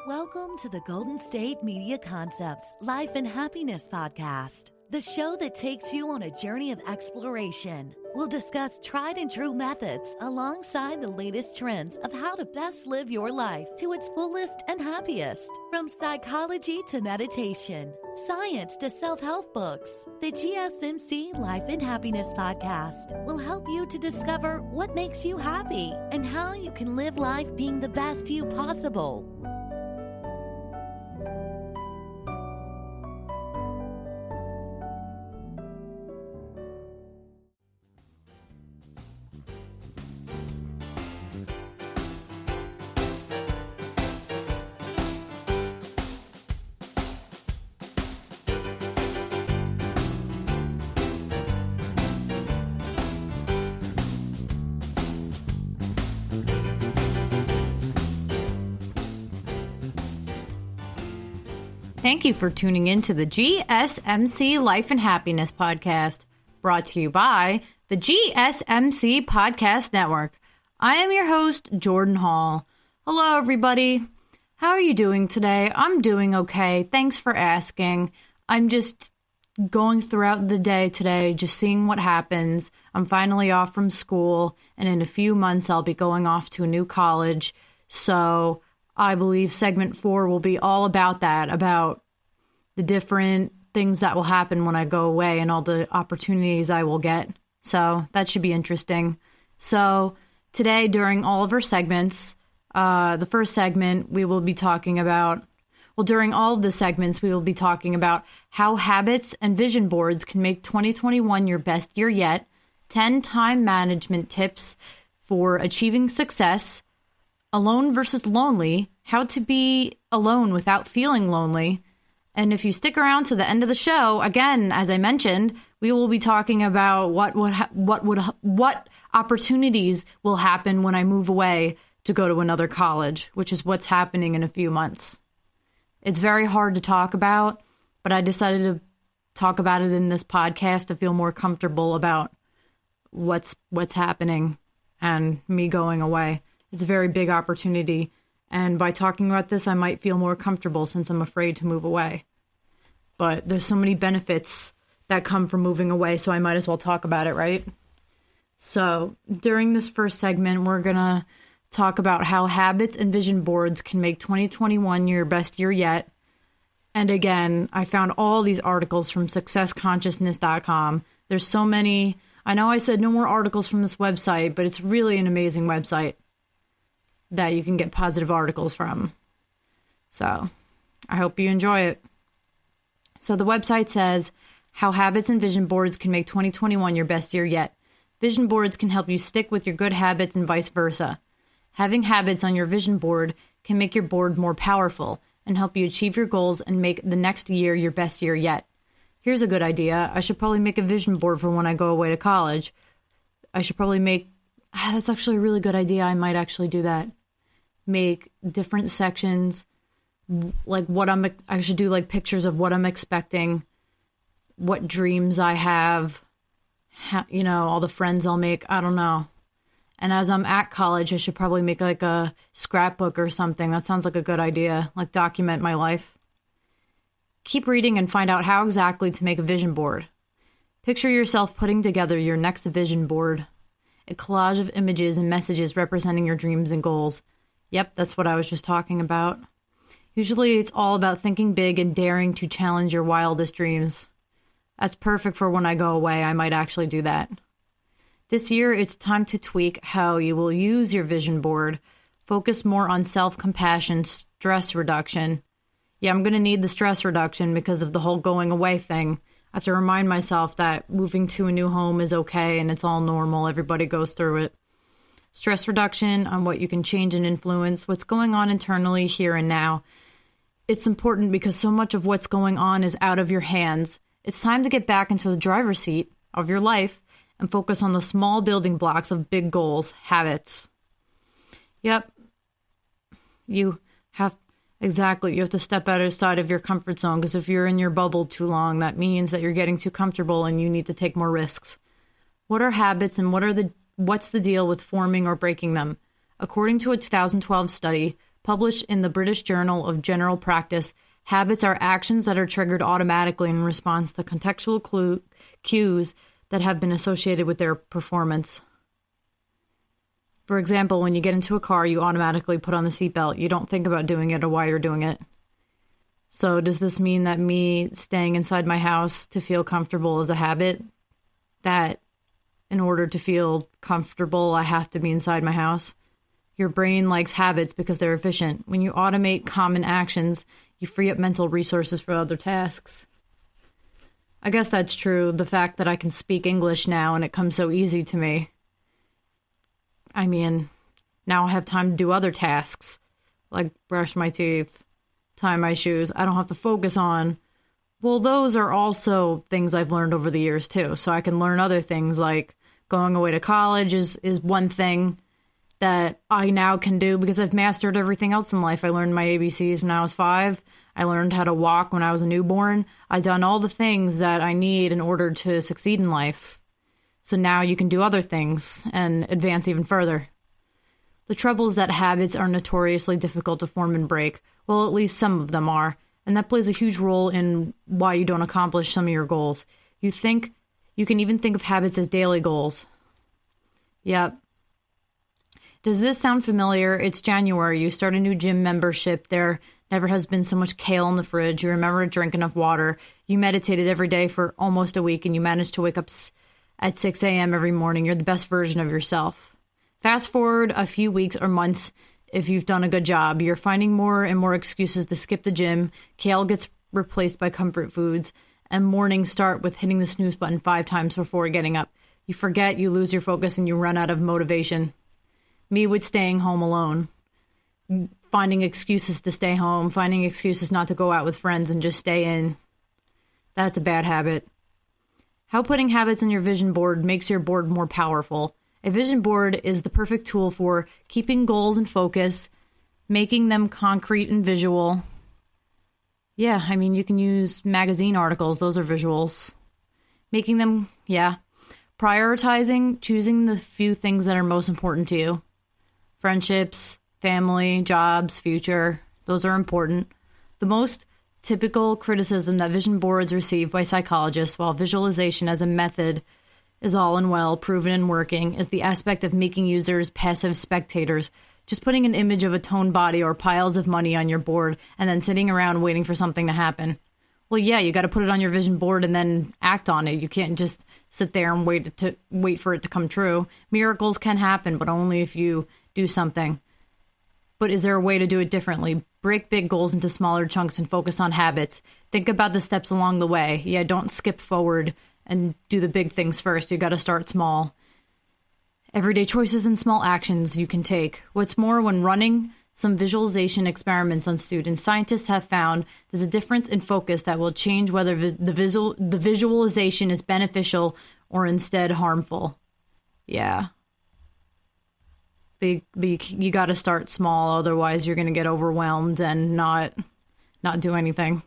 Welcome to the Golden State Media Concepts Life and Happiness Podcast, the show that takes you on a journey of exploration. We'll discuss tried and true methods alongside the latest trends of how to best live your life to its fullest and happiest. From psychology to meditation, science to self-help books, the GSMC Life and Happiness Podcast will help you to discover what makes you happy and how you can live life being the best you possible. Thank you for tuning in to the GSMC Life and Happiness Podcast, brought to you by the GSMC Podcast Network. I am your host, Jordan Hall. Hello, everybody. How are you doing today? I'm doing okay. Thanks for asking. I'm just going throughout the day today, just seeing what happens. I'm finally off from school, and in a few months, I'll be going off to a new college. So I believe segment 4 will be all about that, about the different things that will happen when I go away and all the opportunities I will get. So that should be interesting. So today, during all of our segments, the first segment, we will be talking about, during all of the segments, we will be talking about how habits and vision boards can make 2021 your best year yet, 10 time management tips for achieving success, alone versus lonely, how to be alone without feeling lonely. And if you stick around to the end of the show, again, as I mentioned, we will be talking about what opportunities will happen when I move away to go to another college, which is what's happening in a few months. It's very hard to talk about, but I decided to talk about it in this podcast to feel more comfortable about what's happening and me going away. It's a very big opportunity. And by talking about this, I might feel more comfortable since I'm afraid to move away. But there's so many benefits that come from moving away, so I might as well talk about it, right? So during this first segment, we're going to talk about how habits and vision boards can make 2021 your best year yet. And again, I found all these articles from successconsciousness.com. There's so many. I know I said no more articles from this website, but it's really an amazing website that you can get positive articles from. So I hope you enjoy it. So the website says how habits and vision boards can make 2021 your best year yet. Vision boards can help you stick with your good habits and vice versa. Having habits on your vision board can make your board more powerful and help you achieve your goals and make the next year your best year yet. Here's a good idea. I should probably make a vision board for when I go away to college. I should probably that's actually a really good idea. I might actually do that. Make different sections, like I should do like pictures of what I'm expecting, what dreams I have, all the friends I'll make. I don't know. And as I'm at college, I should probably make like a scrapbook or something. That sounds like a good idea. Like document my life. Keep reading and find out how exactly to make a vision board. Picture yourself putting together your next vision board. A collage of images and messages representing your dreams and goals. Yep, that's what I was just talking about. Usually it's all about thinking big and daring to challenge your wildest dreams. That's perfect for when I go away. I might actually do that. This year, it's time to tweak how you will use your vision board. Focus more on self-compassion, stress reduction. Yeah, I'm going to need the stress reduction because of the whole going away thing. I have to remind myself that moving to a new home is okay and it's all normal. Everybody goes through it. Stress reduction on what you can change and influence, what's going on internally here and now. It's important because so much of what's going on is out of your hands. It's time to get back into the driver's seat of your life and focus on the small building blocks of big goals, habits. Yep. You have to step outside of your comfort zone because if you're in your bubble too long, that means that you're getting too comfortable and you need to take more risks. What are habits and what's the deal with forming or breaking them? According to a 2012 study Published in the British Journal of General Practice, habits are actions that are triggered automatically in response to contextual cues that have been associated with their performance. For example, when you get into a car, you automatically put on the seatbelt. You don't think about doing it or why you're doing it. So does this mean that me staying inside my house to feel comfortable is a habit? That in order to feel comfortable, I have to be inside my house? Your brain likes habits because they're efficient. When you automate common actions, you free up mental resources for other tasks. I guess that's true. The fact that I can speak English now and it comes so easy to me. I mean, now I have time to do other tasks, like brush my teeth, tie my shoes. I don't have to focus on, well, those are also things I've learned over the years too. So I can learn other things, like going away to college is one thing that I now can do because I've mastered everything else in life. I learned my ABCs when I was 5. I learned how to walk when I was a newborn. I've done all the things that I need in order to succeed in life. So now you can do other things and advance even further. The trouble is that habits are notoriously difficult to form and break. Well, at least some of them are. And that plays a huge role in why you don't accomplish some of your goals. You can even think of habits as daily goals. Yep. Does this sound familiar? It's January. You start a new gym membership. There never has been so much kale in the fridge. You remember to drink enough water. You meditated every day for almost a week and you managed to wake up at 6 a.m. every morning. You're the best version of yourself. Fast forward a few weeks or months if you've done a good job. You're finding more and more excuses to skip the gym. Kale gets replaced by comfort foods. And mornings start with hitting the snooze button 5 times before getting up. You forget, you lose your focus, and you run out of motivation. Me with staying home alone. Finding excuses to stay home. Finding excuses not to go out with friends and just stay in. That's a bad habit. How putting habits on your vision board makes your board more powerful. A vision board is the perfect tool for keeping goals in focus, making them concrete and visual. Yeah, I mean, you can use magazine articles. Those are visuals. Making them, prioritizing, choosing the few things that are most important to you. Friendships, family, jobs, future. Those are important. The most typical criticism that vision boards receive by psychologists, while visualization as a method is all and well proven and working, is the aspect of making users passive spectators. Just putting an image of a toned body or piles of money on your board and then sitting around waiting for something to happen. Well, yeah, you got to put it on your vision board and then act on it. You can't just sit there and wait for it to come true. Miracles can happen, but only if you do something. But is there a way to do it differently? Break big goals into smaller chunks and focus on habits. Think about the steps along the way. Yeah, don't skip forward and do the big things first. You got to start small. Everyday choices and small actions you can take. What's more, when running some visualization experiments on students, scientists have found there's a difference in focus that will change whether the visualization is beneficial or instead harmful. Yeah. You got to start small, otherwise you're going to get overwhelmed and not do anything.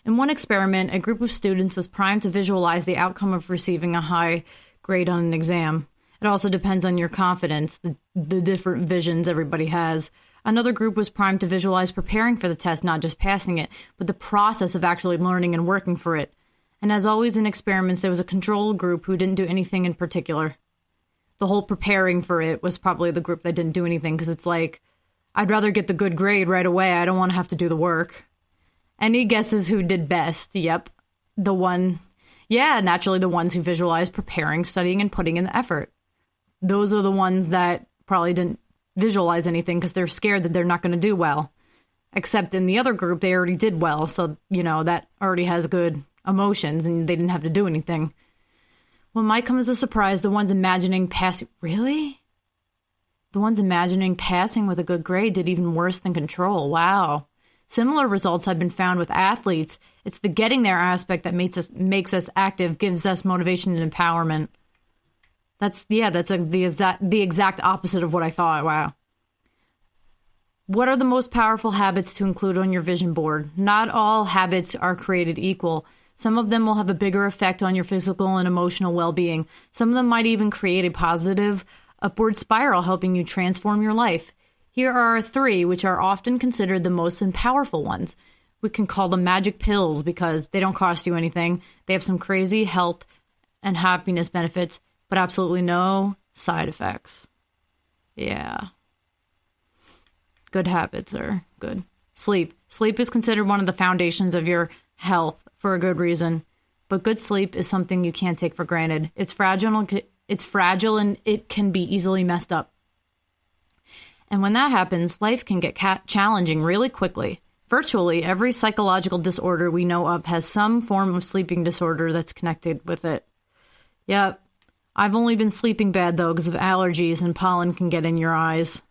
In one experiment, a group of students was primed to visualize the outcome of receiving a high grade on an exam. It also depends on your confidence, the different visions everybody has. Another group was primed to visualize preparing for the test, not just passing it, but the process of actually learning and working for it. And as always in experiments, there was a control group who didn't do anything in particular. The whole preparing for it was probably the group that didn't do anything, because it's like, I'd rather get the good grade right away. I don't want to have to do the work. Any guesses who did best? Yep. Naturally the ones who visualized preparing, studying, and putting in the effort. Those are the ones that probably didn't visualize anything because they're scared that they're not going to do well. Except in the other group, they already did well. So, that already has good emotions and they didn't have to do anything. What might come as a surprise, the ones imagining passing... Really? The ones imagining passing with a good grade did even worse than control. Wow. Similar results have been found with athletes. It's the getting there aspect that makes us active, gives us motivation and empowerment. That's the exact opposite of what I thought. Wow. What are the most powerful habits to include on your vision board? Not all habits are created equal. Some of them will have a bigger effect on your physical and emotional well-being. Some of them might even create a positive upward spiral, helping you transform your life. Here are 3, which are often considered the most powerful ones. We can call them magic pills because they don't cost you anything. They have some crazy health and happiness benefits, but absolutely no side effects. Yeah. Good habits are good. Sleep. Sleep is considered one of the foundations of your health for a good reason. But good sleep is something you can't take for granted. It's fragile and it can be easily messed up. And when that happens, life can get challenging really quickly. Virtually every psychological disorder we know of has some form of sleeping disorder that's connected with it. Yep. I've only been sleeping bad, though, because of allergies and pollen can get in your eyes.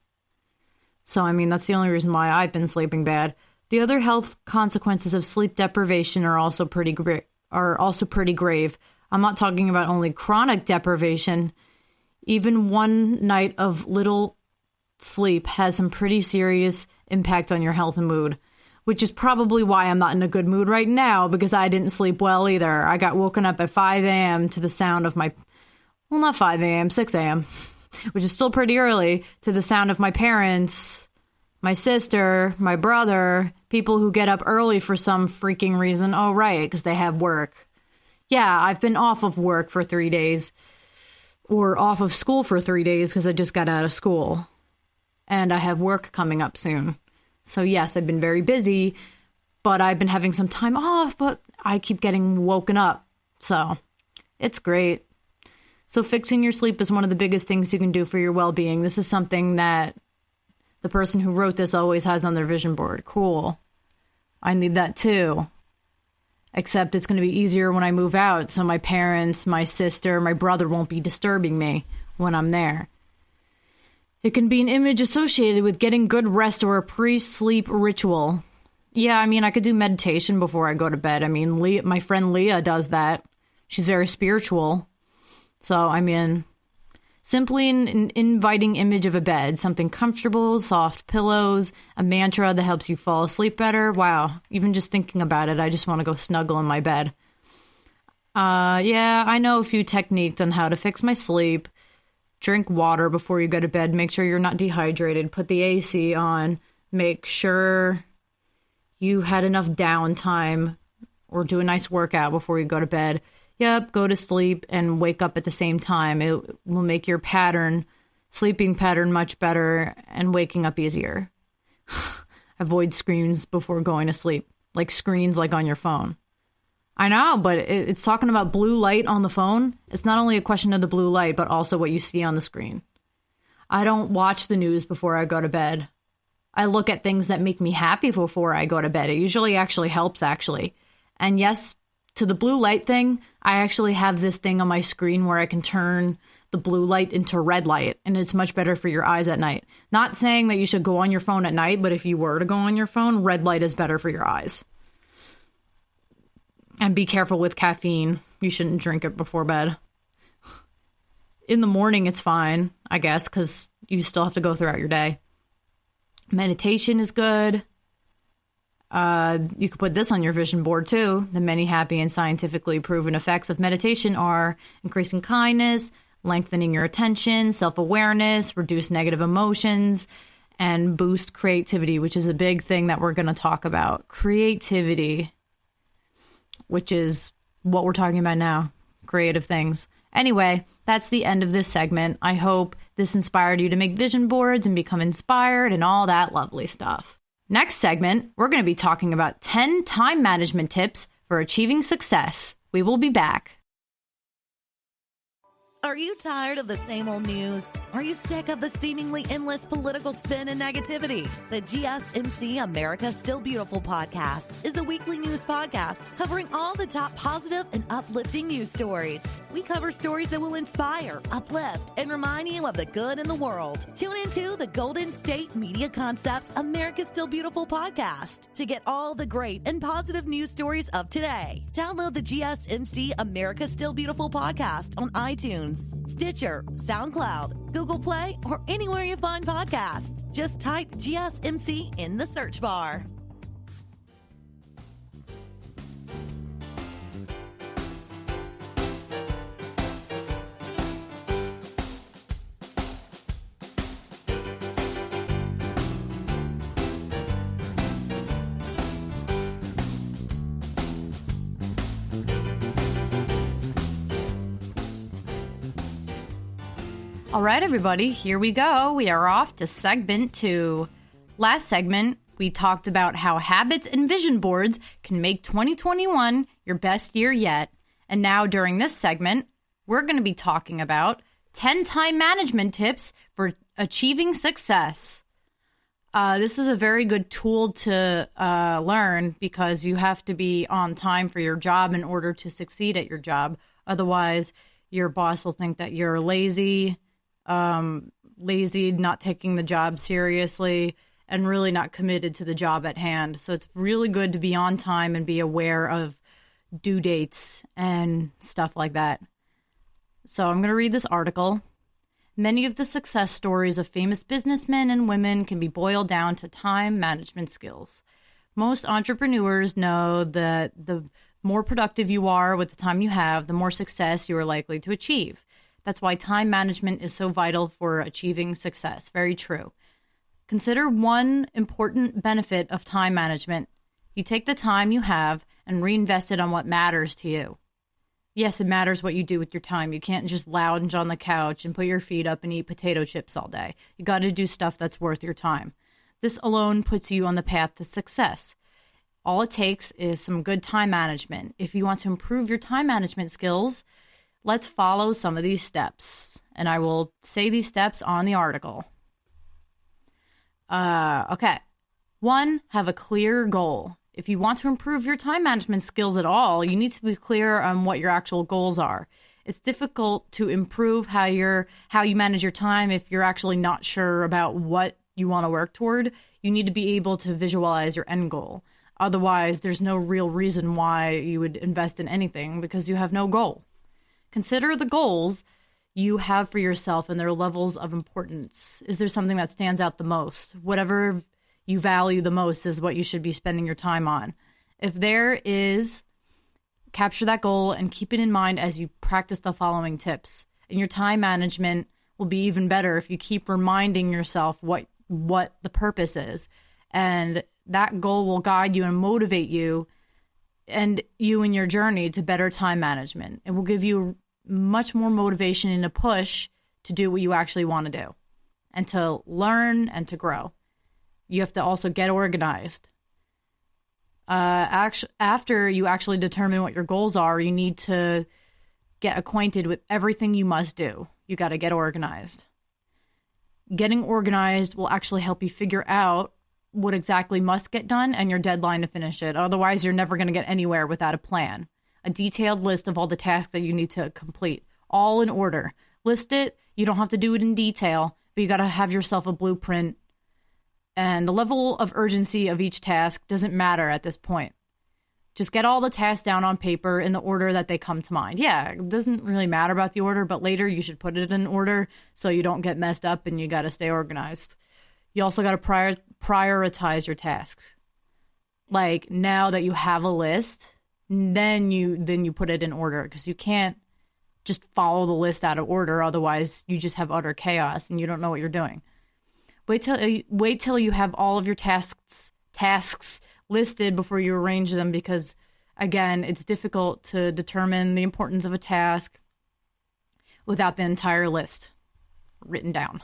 So, I mean, that's the only reason why I've been sleeping bad. The other health consequences of sleep deprivation are also pretty grave. I'm not talking about only chronic deprivation. Even one night of little sleep has some pretty serious impact on your health and mood, which is probably why I'm not in a good mood right now, because I didn't sleep well either. I got woken up at 5 a.m. to the sound of not 5 a.m., 6 a.m., which is still pretty early, to the sound of my parents, my sister, my brother, people who get up early for some freaking reason. Oh, right, because they have work. Yeah, I've been off of work for 3 days, or off of school for 3 days because I just got out of school. And I have work coming up soon. So yes, I've been very busy, but I've been having some time off, but I keep getting woken up. So it's great. So fixing your sleep is one of the biggest things you can do for your well-being. This is something that the person who wrote this always has on their vision board. Cool. I need that too. Except it's going to be easier when I move out, so my parents, my sister, my brother won't be disturbing me when I'm there. It can be an image associated with getting good rest or a pre-sleep ritual. Yeah, I mean, I could do meditation before I go to bed. I mean, my friend Leah does that. She's very spiritual. So, I mean, simply an inviting image of a bed, something comfortable, soft pillows, a mantra that helps you fall asleep better. Wow, even just thinking about it, I just want to go snuggle in my bed. Yeah, I know a few techniques on how to fix my sleep. Drink water before you go to bed. Make sure you're not dehydrated. Put the AC on. Make sure you had enough downtime, or do a nice workout before you go to bed. Yep, go to sleep and wake up at the same time. It will make your sleeping pattern much better and waking up easier. Avoid screens before going to sleep, like screens like on your phone. I know, but it's talking about blue light on the phone. It's not only a question of the blue light, but also what you see on the screen. I don't watch the news before I go to bed. I look at things that make me happy before I go to bed. It usually actually helps, actually. And yes, to the blue light thing, I actually have this thing on my screen where I can turn the blue light into red light, and it's much better for your eyes at night. Not saying that you should go on your phone at night, but if you were to go on your phone, red light is better for your eyes. And be careful with caffeine. You shouldn't drink it before bed. In the morning, it's fine, I guess, because you still have to go throughout your day. Meditation is good. You could put this on your vision board too. The many happy and scientifically proven effects of meditation are increasing kindness, lengthening your attention, self-awareness, reduce negative emotions, and boost creativity, which is a big thing that we're going to talk about. Creativity, which is what we're talking about now. Creative things. Anyway, that's the end of this segment. I hope this inspired you to make vision boards and become inspired and all that lovely stuff. Next segment, we're going to be talking about 10 time management tips for achieving success. We will be back. Are you tired of the same old news? Are you sick of the seemingly endless political spin and negativity? The GSMC America Still Beautiful podcast is a weekly news podcast covering all the top positive and uplifting news stories. We cover stories that will inspire, uplift, and remind you of the good in the world. Tune into the Golden State Media Concepts America Still Beautiful podcast to get all the great and positive news stories of today. Download the GSMC America Still Beautiful podcast on iTunes, Stitcher, SoundCloud, Google Play, or anywhere you find podcasts. Just type GSMC in the search bar. All right, everybody, here we go. We are off to segment 2. Last segment, we talked about how habits and vision boards can make 2021 your best year yet. And now during this segment, we're going to be talking about 10 time management tips for achieving success. This is a very good tool to learn because you have to be on time for your job in order to succeed at your job. Otherwise, your boss will think that you're lazy, not taking the job seriously, and really not committed to the job at hand. So it's really good to be on time and be aware of due dates and stuff like that. So I'm going to read this article. Many of the success stories of famous businessmen and women can be boiled down to time management skills. Most entrepreneurs know that the more productive you are with the time you have, the more success you are likely to achieve. That's why time management is so vital for achieving success. Very true. Consider one important benefit of time management. You take the time you have and reinvest it on what matters to you. Yes, it matters what you do with your time. You can't just lounge on the couch and put your feet up and eat potato chips all day. You got to do stuff that's worth your time. This alone puts you on the path to success. All it takes is some good time management. If you want to improve your time management skills, let's follow some of these steps. And I will say these steps on the article. Okay. 1, have a clear goal. If you want to improve your time management skills at all, you need to be clear on what your actual goals are. It's difficult to improve how you manage your time if you're actually not sure about what you want to work toward. You need to be able to visualize your end goal. Otherwise, there's no real reason why you would invest in anything because you have no goal. Consider the goals you have for yourself and their levels of importance. Is there something that stands out the most? Whatever you value the most is what you should be spending your time on. If there is, capture that goal and keep it in mind as you practice the following tips. And your time management will be even better if you keep reminding yourself what the purpose is. And that goal will guide you and motivate you and you in your journey to better time management. It will give you much more motivation and a push to do what you actually want to do and to learn and to grow. You have to also get organized. After you actually determine what your goals are, you need to get acquainted with everything you must do. You got to get organized. Getting organized will actually help you figure out what exactly must get done and your deadline to finish it. Otherwise, you're never going to get anywhere without a plan. A detailed list of all the tasks that you need to complete, all in order. List it. You don't have to do it in detail, but you got to have yourself a blueprint. And the level of urgency of each task doesn't matter at this point. Just get all the tasks down on paper in the order that they come to mind. Yeah, it doesn't really matter about the order, but later you should put it in order so you don't get messed up and you got to stay organized. You also got to prioritize your tasks. Like now that you have a list, then you put it in order because you can't just follow the list out of order. Otherwise, you just have utter chaos and you don't know what you're doing. Wait till you have all of your tasks listed before you arrange them because, again, it's difficult to determine the importance of a task without the entire list written down.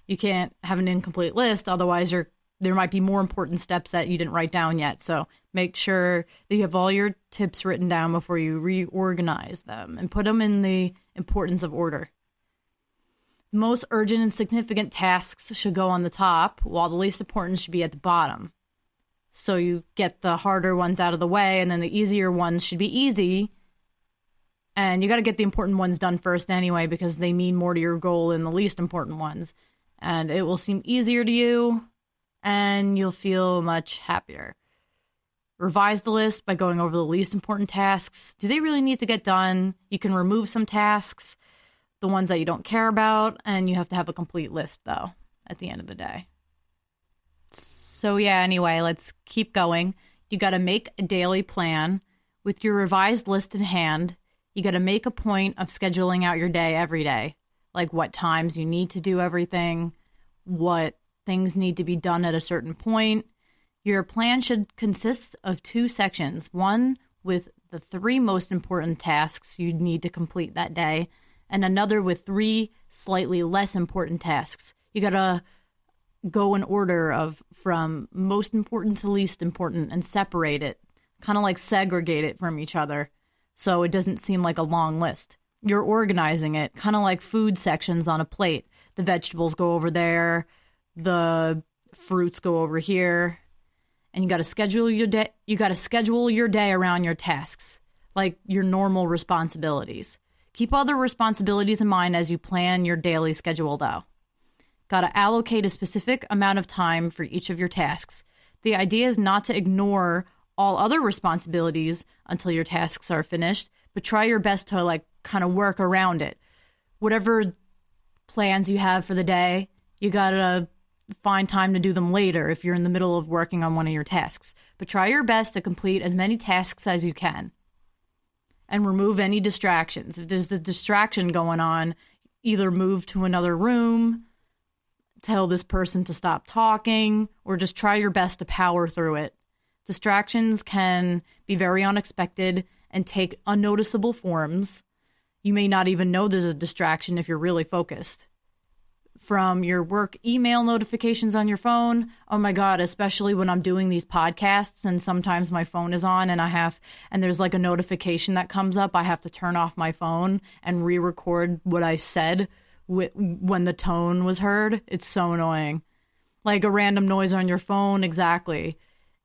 You can't have an incomplete list, otherwise there might be more important steps that you didn't write down yet. So make sure that you have all your tips written down before you reorganize them and put them in the importance of order. Most urgent and significant tasks should go on the top, while the least important should be at the bottom. So you get the harder ones out of the way, and then the easier ones should be easy. And you got to get the important ones done first anyway, because they mean more to your goal than the least important ones. And it will seem easier to you, and you'll feel much happier. Revise the list by going over the least important tasks. Do they really need to get done? You can remove some tasks, the ones that you don't care about, and you have to have a complete list, though, at the end of the day. So, yeah, anyway, let's keep going. You got to make a daily plan. With your revised list in hand, you got to make a point of scheduling out your day every day, like what times you need to do everything, what things need to be done at a certain point. Your plan should consist of 2 sections, one with the 3 most important tasks you need to complete that day, and another with 3 slightly less important tasks. You gotta go in order of from most important to least important and separate it, kind of like segregate it from each other so it doesn't seem like a long list. You're organizing it, kind of like food sections on a plate. The vegetables go over there, the fruits go over here, and you got to schedule your day. You got to schedule your day around your tasks, like your normal responsibilities. Keep other responsibilities in mind as you plan your daily schedule, though. Got to allocate a specific amount of time for each of your tasks. The idea is not to ignore all other responsibilities until your tasks are finished, but try your best to kind of work around it. Whatever plans you have for the day, you got to find time to do them later if you're in the middle of working on one of your tasks. But try your best to complete as many tasks as you can. And remove any distractions. If there's a distraction going on, either move to another room, tell this person to stop talking, or just try your best to power through it. Distractions can be very unexpected and take unnoticeable forms. You may not even know there's a distraction if you're really focused. From your work email notifications on your phone, oh my God, especially when I'm doing these podcasts and sometimes my phone is on and there's like a notification that comes up, I have to turn off my phone and re-record what I said when the tone was heard. It's so annoying. Like a random noise on your phone, exactly.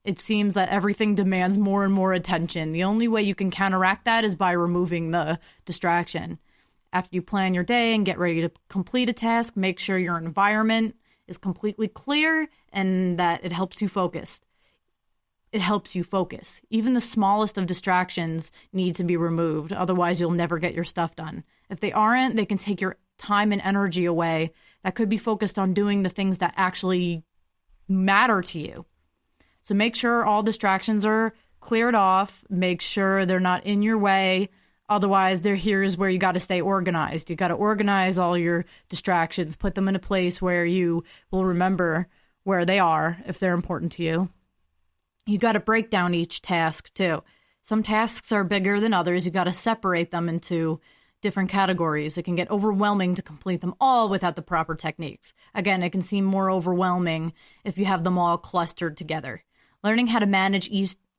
It seems that everything demands more and more attention. The only way you can counteract that is by removing the distraction. After you plan your day and get ready to complete a task, make sure your environment is completely clear and that it helps you focus. It helps you focus. Even the smallest of distractions need to be removed. Otherwise, you'll never get your stuff done. If they aren't, they can take your time and energy away that could be focused on doing the things that actually matter to you. So make sure all distractions are cleared off. Make sure they're not in your way. Otherwise, here's where you got to stay organized. You got to organize all your distractions, put them in a place where you will remember where they are if they're important to you. You got to break down each task too. Some tasks are bigger than others. You got to separate them into different categories. It can get overwhelming to complete them all without the proper techniques. Again, it can seem more overwhelming if you have them all clustered together. Learning how to manage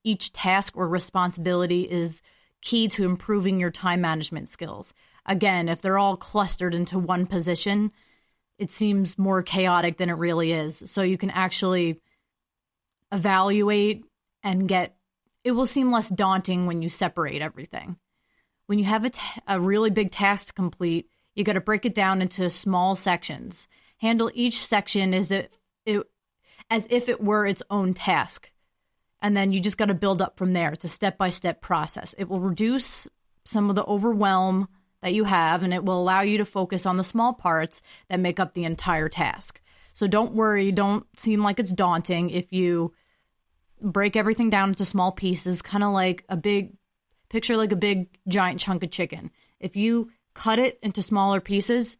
each task or responsibility is key to improving your time management skills. Again, if they're all clustered into one position, it seems more chaotic than it really is. So you can actually evaluate and it will seem less daunting when you separate everything. When you have a really big task to complete, you got to break it down into small sections. Handle each section as if it were its own task. And then you just got to build up from there. It's a step-by-step process. It will reduce some of the overwhelm that you have, and it will allow you to focus on the small parts that make up the entire task. So don't worry. Don't seem like it's daunting if you break everything down into small pieces, kind of like picture like a big giant chunk of chicken. If you cut it into smaller pieces,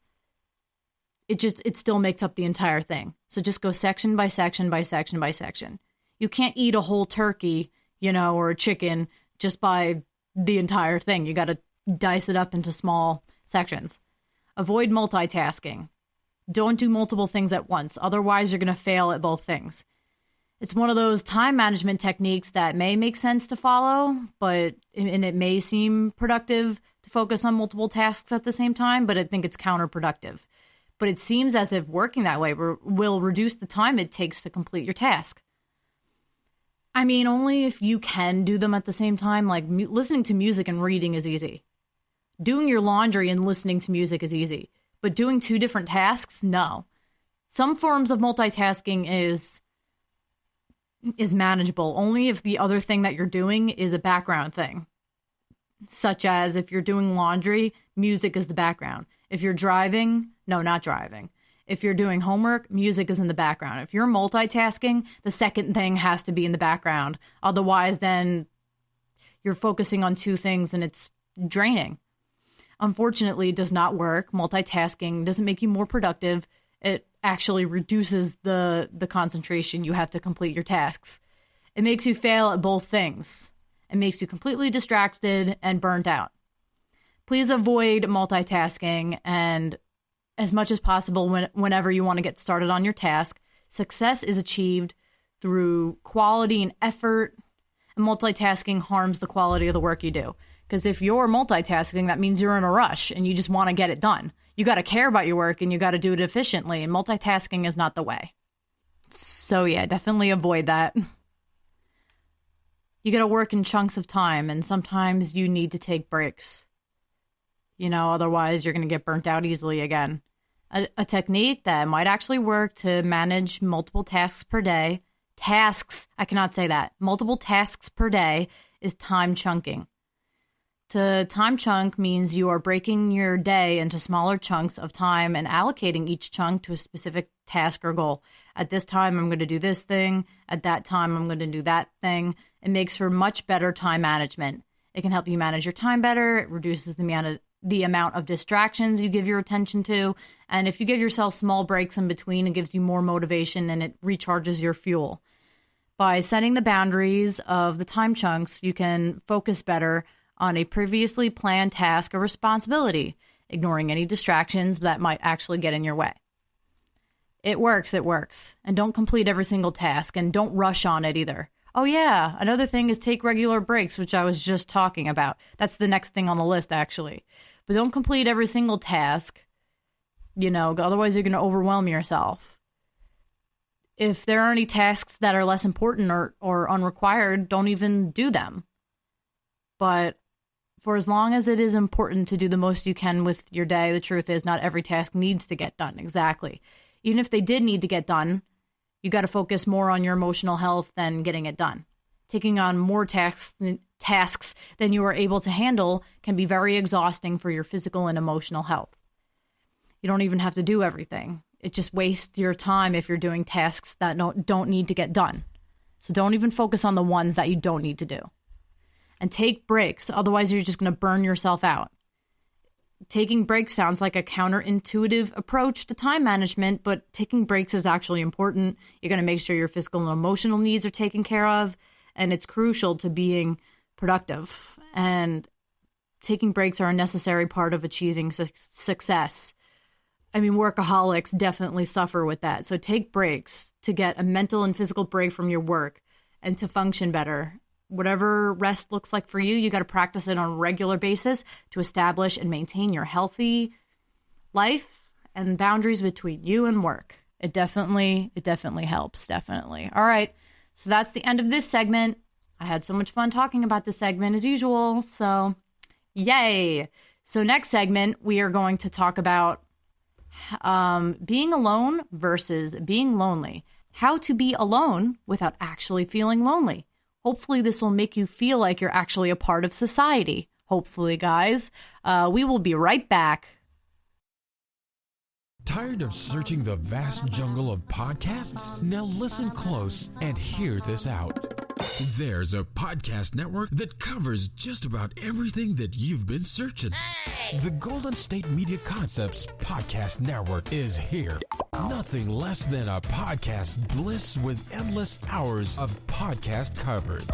it still makes up the entire thing. So just go section by section by section by section. You can't eat a whole turkey, or a chicken just by the entire thing. You got to dice it up into small sections. Avoid multitasking. Don't do multiple things at once. Otherwise, you're going to fail at both things. It's one of those time management techniques that may make sense to follow, and it may seem productive to focus on multiple tasks at the same time, but I think it's counterproductive. But it seems as if working that way will reduce the time it takes to complete your task. I mean, only if you can do them at the same time. Like listening to music and reading is easy. Doing your laundry and listening to music is easy. But doing 2 different tasks, no. Some forms of multitasking is manageable only if the other thing that you're doing is a background thing. Such as if you're doing laundry, music is the background. If you're driving, no, not driving. If you're doing homework, music is in the background. If you're multitasking, the second thing has to be in the background. Otherwise, then you're focusing on 2 things and it's draining. Unfortunately, it does not work. Multitasking doesn't make you more productive. It actually reduces the concentration you have to complete your tasks. It makes you fail at both things. It makes you completely distracted and burnt out. please avoid multitasking, and as much as possible whenever you want to get started on your task. Success is achieved through quality and effort, and multitasking harms the quality of the work you do. Because if you're multitasking, that means you're in a rush and you just want to get it done. You got to care about your work and you got to do it efficiently, and multitasking is not the way. So yeah, definitely avoid that. You got to work in chunks of time, and sometimes you need to take breaks. Otherwise you're going to get burnt out easily again. A technique that might actually work to manage multiple tasks per day, multiple tasks per day, is time chunking. To time chunk means you are breaking your day into smaller chunks of time and allocating each chunk to a specific task or goal. At this time, I'm going to do this thing. At that time, I'm going to do that thing. It makes for much better time management. It can help you manage your time better. It reduces the amount of distractions you give your attention to. And if you give yourself small breaks in between, it gives you more motivation and it recharges your fuel. By setting the boundaries of the time chunks, you can focus better on a previously planned task or responsibility, ignoring any distractions that might actually get in your way. It works. And don't complete every single task, and don't rush on it either. Oh yeah, another thing is take regular breaks, which I was just talking about. That's the next thing on the list, actually. But don't complete every single task, otherwise you're going to overwhelm yourself. If there are any tasks that are less important or unrequired, don't even do them. But for as long as it is important to do the most you can with your day, the truth is not every task needs to get done. Exactly. Even if they did need to get done, you got to focus more on your emotional health than getting it done. Taking on more tasks than you are able to handle can be very exhausting for your physical and emotional health. You don't even have to do everything. It just wastes your time if you're doing tasks that don't need to get done. So don't even focus on the ones that you don't need to do. And take breaks, otherwise you're just going to burn yourself out. Taking breaks sounds like a counterintuitive approach to time management, but taking breaks is actually important. You're going to make sure your physical and emotional needs are taken care of, and it's crucial to being productive. And taking breaks are a necessary part of achieving success. I mean, workaholics definitely suffer with that. So take breaks to get a mental and physical break from your work and to function better. Whatever rest looks like for you, you got to practice it on a regular basis to establish and maintain your healthy life and boundaries between you and work. It definitely helps, definitely. All right, so that's the end of this segment. I had so much fun talking about this segment as usual, so yay. So next segment, we are going to talk about being alone versus being lonely. How to be alone without actually feeling lonely. Hopefully this will make you feel like you're actually a part of society. Hopefully, guys. We will be right back. Tired of searching the vast jungle of podcasts? Now listen close and hear this out. There's a podcast network that covers just about everything that you've been searching. Hey! The Golden State Media Concepts Podcast Network is here. Nothing less than a podcast bliss with endless hours of podcast coverage.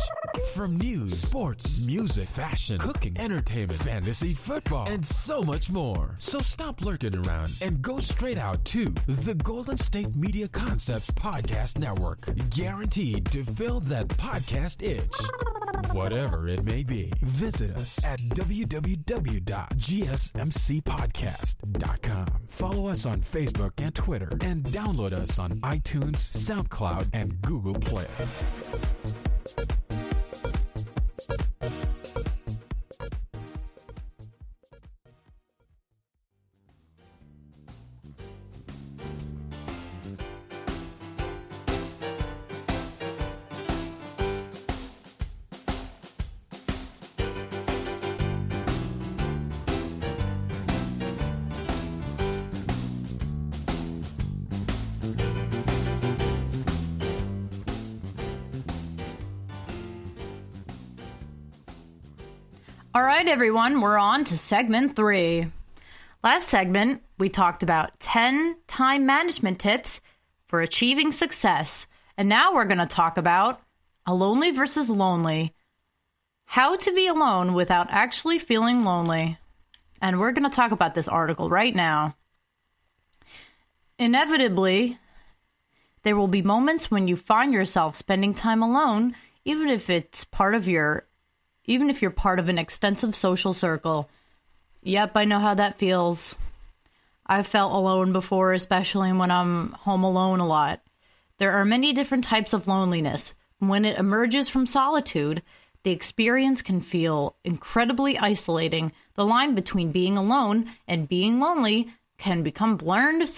From news, sports, music, fashion, cooking, entertainment, fantasy, football, and so much more. So stop lurking around and go straight out to the Golden State Media Concepts Podcast Network. Guaranteed to fill that podcast itch. Whatever it may be. Visit us at www.gsmcpodcast.com. Follow us on Facebook and Twitter, and download us on iTunes, SoundCloud, and Google Play. All right, everyone, we're on to segment 3. Last segment, we talked about 10 time management tips for achieving success. And now we're going to talk about lonely versus lonely. How to be alone without actually feeling lonely. and we're going to talk about this article right now. Inevitably, there will be moments when you find yourself spending time alone, even if you're part of an extensive social circle. Yep, I know how that feels. I've felt alone before, especially when I'm home alone a lot. There are many different types of loneliness. When it emerges from solitude, the experience can feel incredibly isolating. The line between being alone and being lonely can become blurred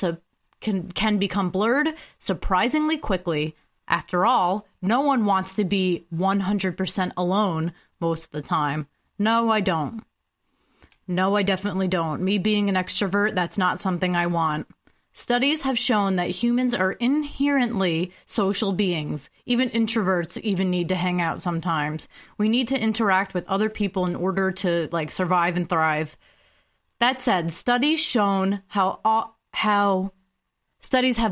surprisingly quickly. After all, no one wants to be 100% alone most of the time. No, I don't. No, I definitely don't. Me being an extrovert, that's not something I want. Studies have shown that humans are inherently social beings. Even introverts even need to hang out sometimes. We need to interact with other people in order to survive and thrive. That said, studies have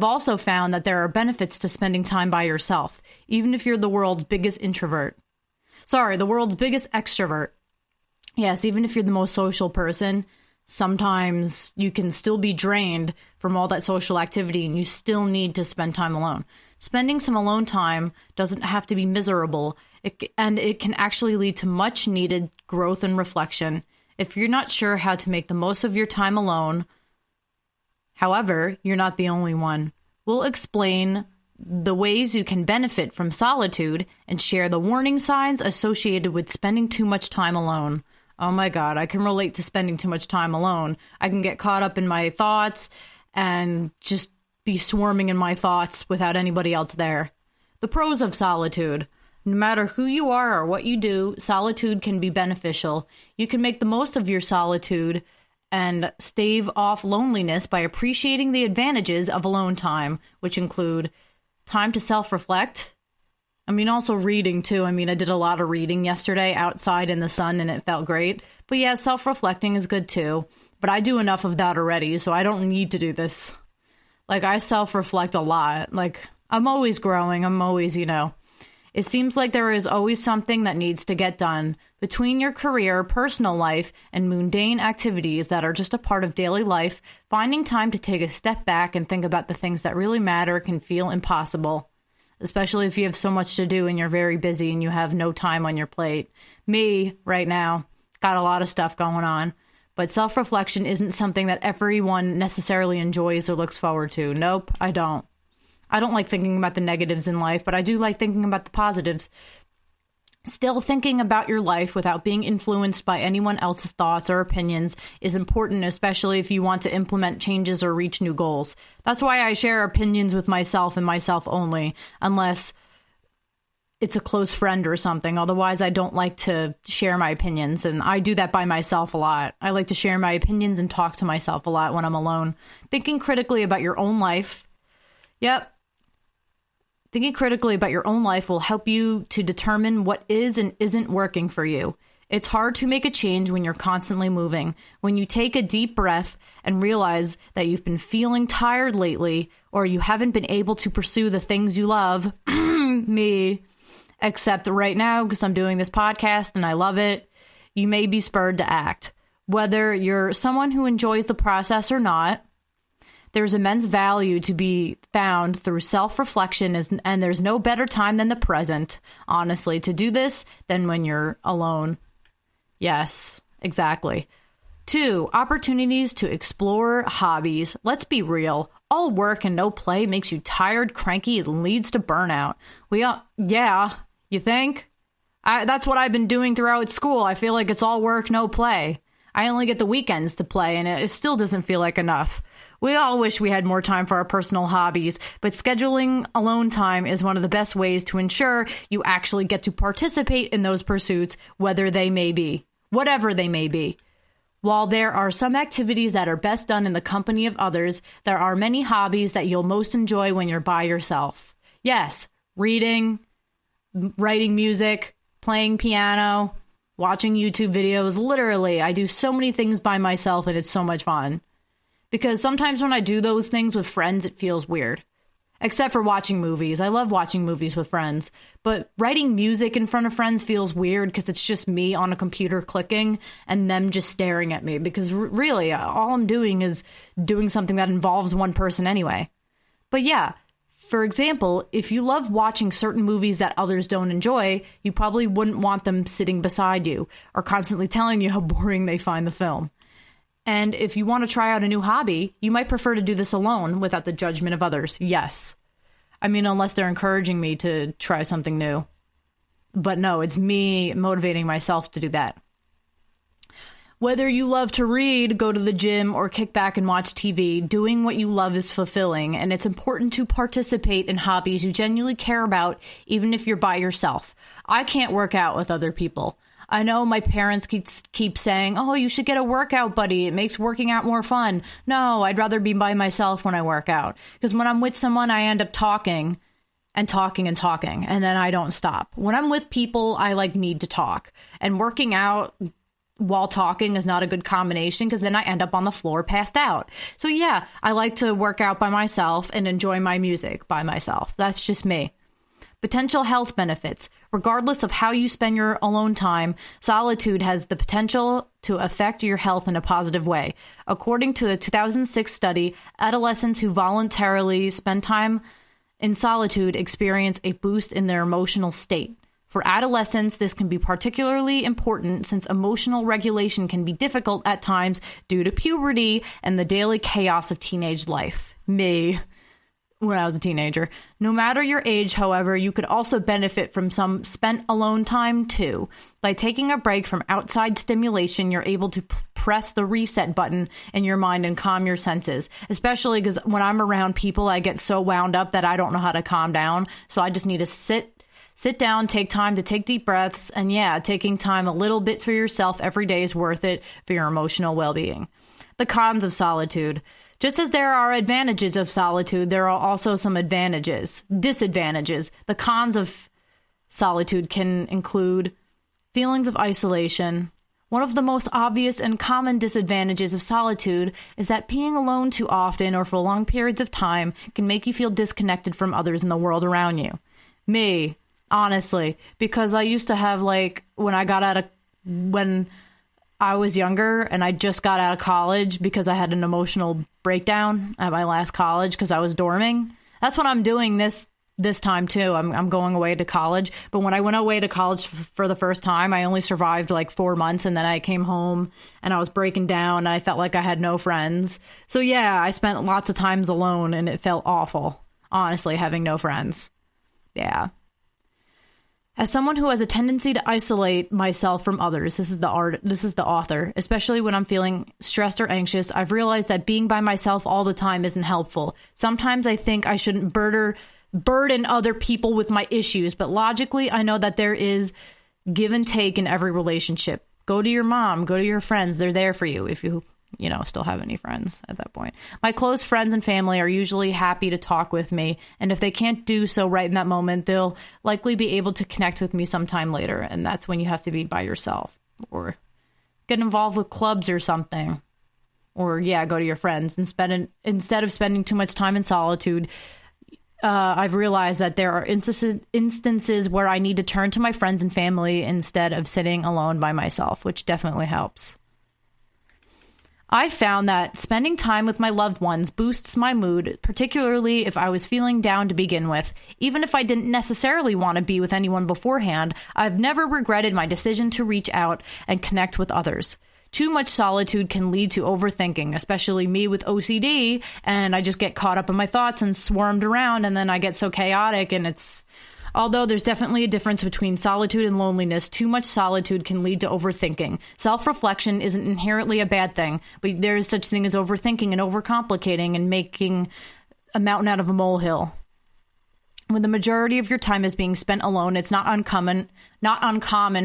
also found that there are benefits to spending time by yourself, even if you're the world's biggest the world's biggest extrovert. Yes, even if you're the most social person, sometimes you can still be drained from all that social activity and you still need to spend time alone. Spending some alone time doesn't have to be miserable, and it can actually lead to much needed growth and reflection. If you're not sure how to make the most of your time alone, however, you're not the only one. We'll explain the ways you can benefit from solitude and share the warning signs associated with spending too much time alone. Oh my God, I can relate to spending too much time alone. I can get caught up in my thoughts and just be swarming in my thoughts without anybody else there. The pros of solitude. No matter who you are or what you do, solitude can be beneficial. You can make the most of your solitude and stave off loneliness by appreciating the advantages of alone time, which include time to self-reflect. Also reading too. I did a lot of reading yesterday outside in the sun and it felt great. But yeah, self-reflecting is good too. But I do enough of that already, so I don't need to do this. I self-reflect a lot. I'm always growing. I'm always, It seems like there is always something that needs to get done. Between your career, personal life, and mundane activities that are just a part of daily life, finding time to take a step back and think about the things that really matter can feel impossible. Especially if you have so much to do and you're very busy and you have no time on your plate. Me, right now, got a lot of stuff going on. But self-reflection isn't something that everyone necessarily enjoys or looks forward to. Nope, I don't. I don't like thinking about the negatives in life, but I do like thinking about the positives. Still, thinking about your life without being influenced by anyone else's thoughts or opinions is important, especially if you want to implement changes or reach new goals. That's why I share opinions with myself and myself only, unless it's a close friend or something. Otherwise, I don't like to share my opinions, and I do that by myself a lot. I like to share my opinions and talk to myself a lot when I'm alone. Thinking critically about your own life. Yep. Thinking critically about your own life will help you to determine what is and isn't working for you. It's hard to make a change when you're constantly moving. When you take a deep breath and realize that you've been feeling tired lately, or you haven't been able to pursue the things you love, me, except right now because I'm doing this podcast and I love it, you may be spurred to act. Whether you're someone who enjoys the process or not, there's immense value to be found through self-reflection, and there's no better time than the present, honestly, to do this than when you're alone. Yes, exactly. 2, opportunities to explore hobbies. Let's be real. All work and no play makes you tired, cranky, and leads to burnout. Yeah, you think? That's what I've been doing throughout school. I feel like it's all work, no play. I only get the weekends to play, and it still doesn't feel like enough. We all wish we had more time for our personal hobbies, but scheduling alone time is one of the best ways to ensure you actually get to participate in those pursuits, whatever they may be. While there are some activities that are best done in the company of others, there are many hobbies that you'll most enjoy when you're by yourself. Yes, reading, writing music, playing piano, watching YouTube videos. Literally, I do so many things by myself and it's so much fun. Because sometimes when I do those things with friends, it feels weird. except for watching movies. I love watching movies with friends, but writing music in front of friends feels weird because it's just me on a computer clicking and them just staring at me, because really all I'm doing is doing something that involves one person anyway. But yeah, for example, if you love watching certain movies that others don't enjoy, you probably wouldn't want them sitting beside you or constantly telling you how boring they find the film. And if you want to try out a new hobby, you might prefer to do this alone without the judgment of others. Yes. I mean, unless they're encouraging me to try something new. But no, it's me motivating myself to do that. Whether you love to read, go to the gym, or kick back and watch TV, doing what you love is fulfilling, and it's important to participate in hobbies you genuinely care about, even if you're by yourself. I can't work out with other people. I know my parents keep saying, oh, you should get a workout buddy. It makes working out more fun. No, I'd rather be by myself when I work out. Because when I'm with someone, I end up talking and talking and talking, and then I don't stop. When I'm with people, I need to talk. And working out while talking is not a good combination, because then I end up on the floor passed out. So yeah, I like to work out by myself and enjoy my music by myself. That's just me. Potential health benefits. Regardless of how you spend your alone time, solitude has the potential to affect your health in a positive way. According to a 2006 study, adolescents who voluntarily spend time in solitude experience a boost in their emotional state. For adolescents, this can be particularly important since emotional regulation can be difficult at times due to puberty and the daily chaos of teenage life. Me, when I was a teenager. No matter your age, however, you could also benefit from some spent alone time too. By taking a break from outside stimulation, you're able to press the reset button in your mind and calm your senses. Especially because when I'm around people, I get so wound up that I don't know how to calm down. So I just need to sit down, take time to take deep breaths, and yeah, taking time a little bit for yourself every day is worth it for your emotional well-being. The cons of solitude. Just as there are advantages of solitude, there are also some disadvantages. The cons of solitude can include feelings of isolation. One of the most obvious and common disadvantages of solitude is that being alone too often or for long periods of time can make you feel disconnected from others in the world around you. Me, honestly, because I used to have when I was younger and I just got out of college because I had an emotional breakdown at my last college because I was dorming. That's what I'm doing this time too. I'm going away to college. But when I went away to college for the first time, I only survived 4 months, and then I came home and I was breaking down and I felt like I had no friends. So yeah, I spent lots of times alone and it felt awful, honestly, having no friends. Yeah. As someone who has a tendency to isolate myself from others, this is the author, especially when I'm feeling stressed or anxious, I've realized that being by myself all the time isn't helpful. Sometimes I think I shouldn't burden other people with my issues, but logically I know that there is give and take in every relationship. Go to your mom, go to your friends. They're there for you if you still have any friends at that point. My close friends and family are usually happy to talk with me, and if they can't do so right in that moment, they'll likely be able to connect with me sometime later, and that's when you have to be by yourself or get involved with clubs or something. Or go to your friends and instead of spending too much time in solitude. I've realized that there are instances where I need to turn to my friends and family instead of sitting alone by myself, which definitely helps. I found that spending time with my loved ones boosts my mood, particularly if I was feeling down to begin with. Even if I didn't necessarily want to be with anyone beforehand, I've never regretted my decision to reach out and connect with others. Too much solitude can lead to overthinking, especially me with OCD, and I just get caught up in my thoughts and swarmed around, and then I get so chaotic, and although there's definitely a difference between solitude and loneliness, too much solitude can lead to overthinking. Self-reflection isn't inherently a bad thing, but there is such thing as overthinking and overcomplicating and making a mountain out of a molehill. When the majority of your time is being spent alone, it's not uncommon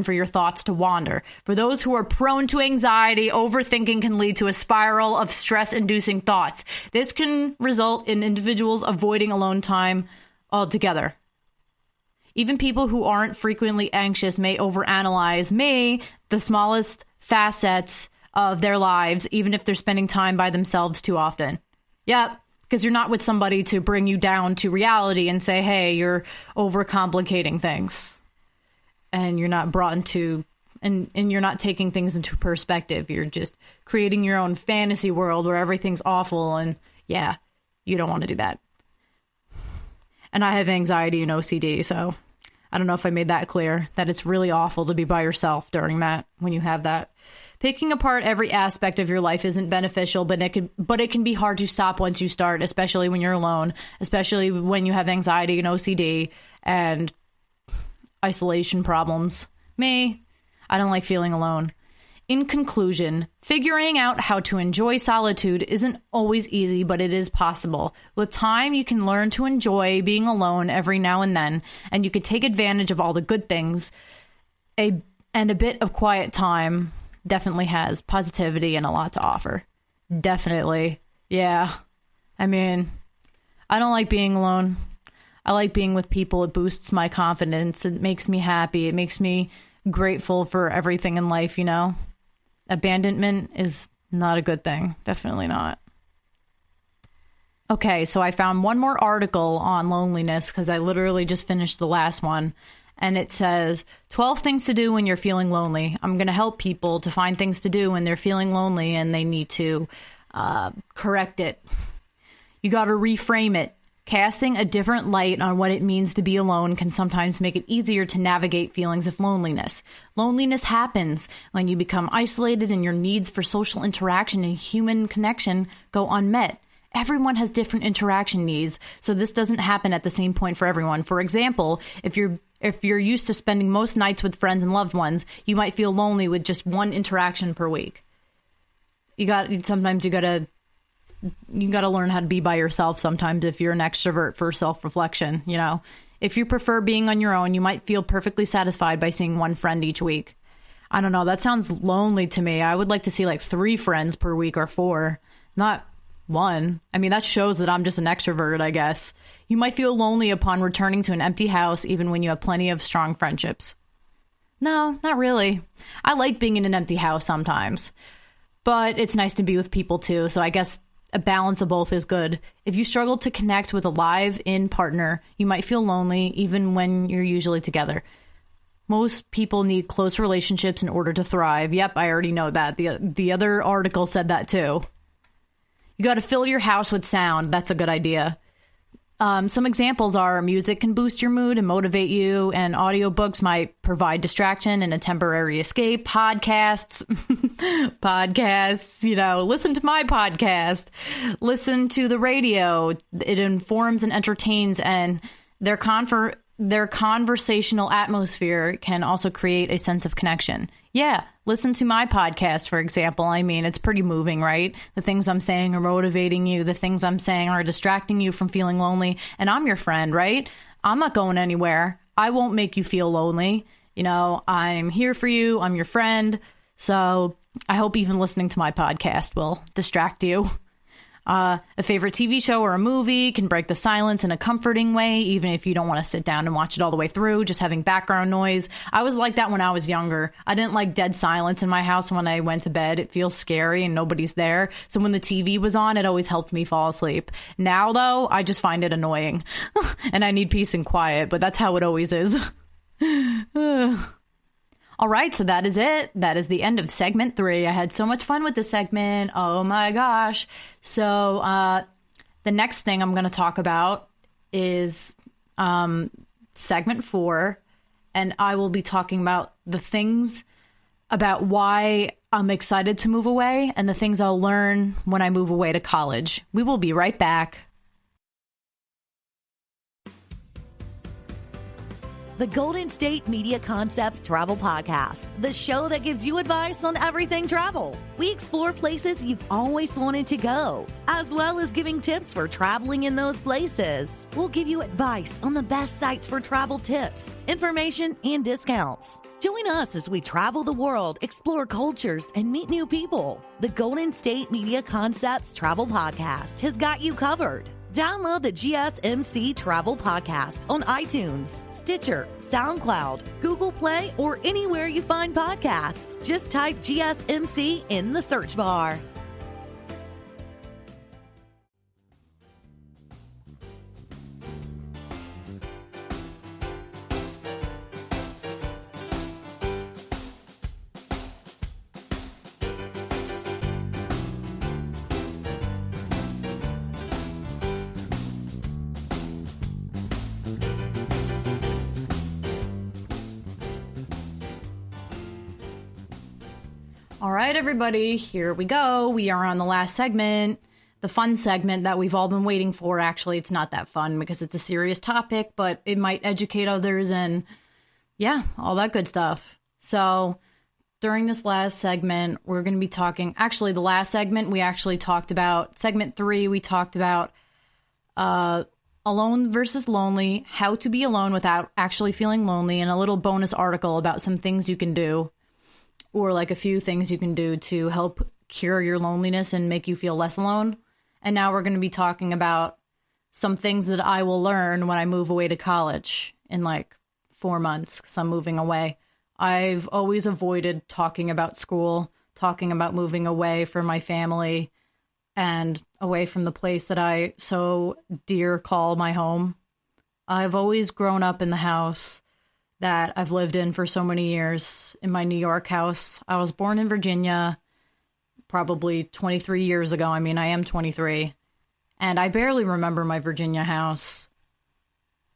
for your thoughts to wander. For those who are prone to anxiety, overthinking can lead to a spiral of stress-inducing thoughts. This can result in individuals avoiding alone time altogether. Even people who aren't frequently anxious may overanalyze the smallest facets of their lives, even if they're spending time by themselves too often. Yep, because you're not with somebody to bring you down to reality and say, hey, you're overcomplicating things, and you're not brought into, and you're not taking things into perspective. You're just creating your own fantasy world where everything's awful, and yeah, you don't want to do that. And I have anxiety and OCD, so I don't know if I made that clear, that it's really awful to be by yourself during that, when you have that. Picking apart every aspect of your life isn't beneficial, but it can be hard to stop once you start, especially when you're alone, especially when you have anxiety and OCD and isolation problems. Me, I don't like feeling alone. In conclusion, figuring out how to enjoy solitude isn't always easy, but it is possible. With time, you can learn to enjoy being alone every now and then, and you can take advantage of all the good things. And a bit of quiet time definitely has positivity and a lot to offer. Definitely. Yeah. I mean, I don't like being alone. I like being with people. It boosts my confidence. It makes me happy. It makes me grateful for everything in life, you know? Abandonment is not a good thing. Definitely not. Okay, so I found one more article on loneliness because I literally just finished the last one. And it says, 12 things to do when you're feeling lonely. I'm going to help people to find things to do when they're feeling lonely and they need to correct it. You got to reframe it. Casting a different light on what it means to be alone can sometimes make it easier to navigate feelings of loneliness. Loneliness happens when you become isolated and your needs for social interaction and human connection go unmet. Everyone has different interaction needs, so this doesn't happen at the same point for everyone. For example, if you're used to spending most nights with friends and loved ones, you might feel lonely with just one interaction per week. You gotta learn how to be by yourself sometimes if you're an extrovert for self-reflection, you know. If you prefer being on your own, you might feel perfectly satisfied by seeing one friend each week. I don't know, that sounds lonely to me. I would like to see like 3 friends per week or 4, not 1. I mean, that shows that I'm just an extrovert, I guess. You might feel lonely upon returning to an empty house, even when you have plenty of strong friendships. No, not really. I like being in an empty house sometimes, but it's nice to be with people too, so I guess a balance of both is good. If you struggle to connect with a live-in partner, you might feel lonely even when you're usually together. Most people need close relationships in order to thrive. Yep, I already know that. The other article said that too. You got to fill your house with sound. That's a good idea. Some examples are music can boost your mood and motivate you, and audiobooks might provide distraction and a temporary escape. Podcasts, you know, listen to my podcast, listen to the radio. It informs and entertains, and their conversational atmosphere can also create a sense of connection. Yeah, listen to my podcast, for example. I mean, it's pretty moving, right? The things I'm saying are motivating you. The things I'm saying are distracting you from feeling lonely. And I'm your friend, right? I'm not going anywhere. I won't make you feel lonely. You know, I'm here for you. I'm your friend. So I hope even listening to my podcast will distract you. A favorite TV show or a movie can break the silence in a comforting way, even if you don't want to sit down and watch it all the way through, just having background noise. I was like that when I was younger. I didn't like dead silence in my house when I went to bed. It feels scary and nobody's there. So when the TV was on, it always helped me fall asleep. Now, though, I just find it annoying. And I need peace and quiet, but that's how it always is. All right, so that is it. That is the end of segment 3. I had so much fun with this segment. Oh my gosh. So the next thing I'm going to talk about is segment 4. And I will be talking about the things about why I'm excited to move away and the things I'll learn when I move away to college. We will be right back. The Golden State Media Concepts Travel Podcast, the show that gives you advice on everything travel. We explore places you've always wanted to go, as well as giving tips for traveling in those places. We'll give you advice on the best sites for travel tips, information, and discounts. Join us as we travel the world, explore cultures, and meet new people. The Golden State Media Concepts Travel Podcast has got you covered. Download the GSMC Travel Podcast on iTunes, Stitcher, SoundCloud, Google Play, or anywhere you find podcasts. Just type GSMC in the search bar. All right, everybody, here we go. We are on the last segment, the fun segment that we've all been waiting for. Actually, it's not that fun because it's a serious topic, but it might educate others and, yeah, all that good stuff. So during this last segment, we're going to be talking, actually, the last segment, we actually talked about, segment 3, we talked about alone versus lonely, how to be alone without actually feeling lonely, and a little bonus article about some things you can do, or like a few things you can do to help cure your loneliness and make you feel less alone. And now we're going to be talking about some things that I will learn when I move away to college in like 4 months, because I'm moving away. I've always avoided talking about school, talking about moving away from my family and away from the place that I so dear call my home. I've always grown up in the house that I've lived in for so many years, in my New York house. I was born in Virginia probably 23 years ago. I mean, I am 23, and I barely remember my Virginia house.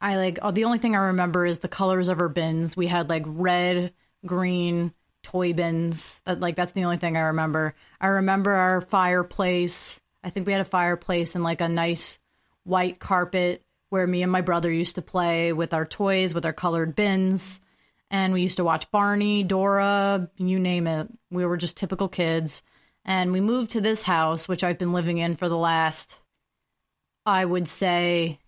The only thing I remember is the colors of our bins. We had like red, green toy bins. That's the only thing I remember. I remember our fireplace. I think we had a fireplace and like a nice white carpet where me and my brother used to play with our toys, with our colored bins. And we used to watch Barney, Dora, you name it. We were just typical kids. And we moved to this house, which I've been living in for the last, I would say,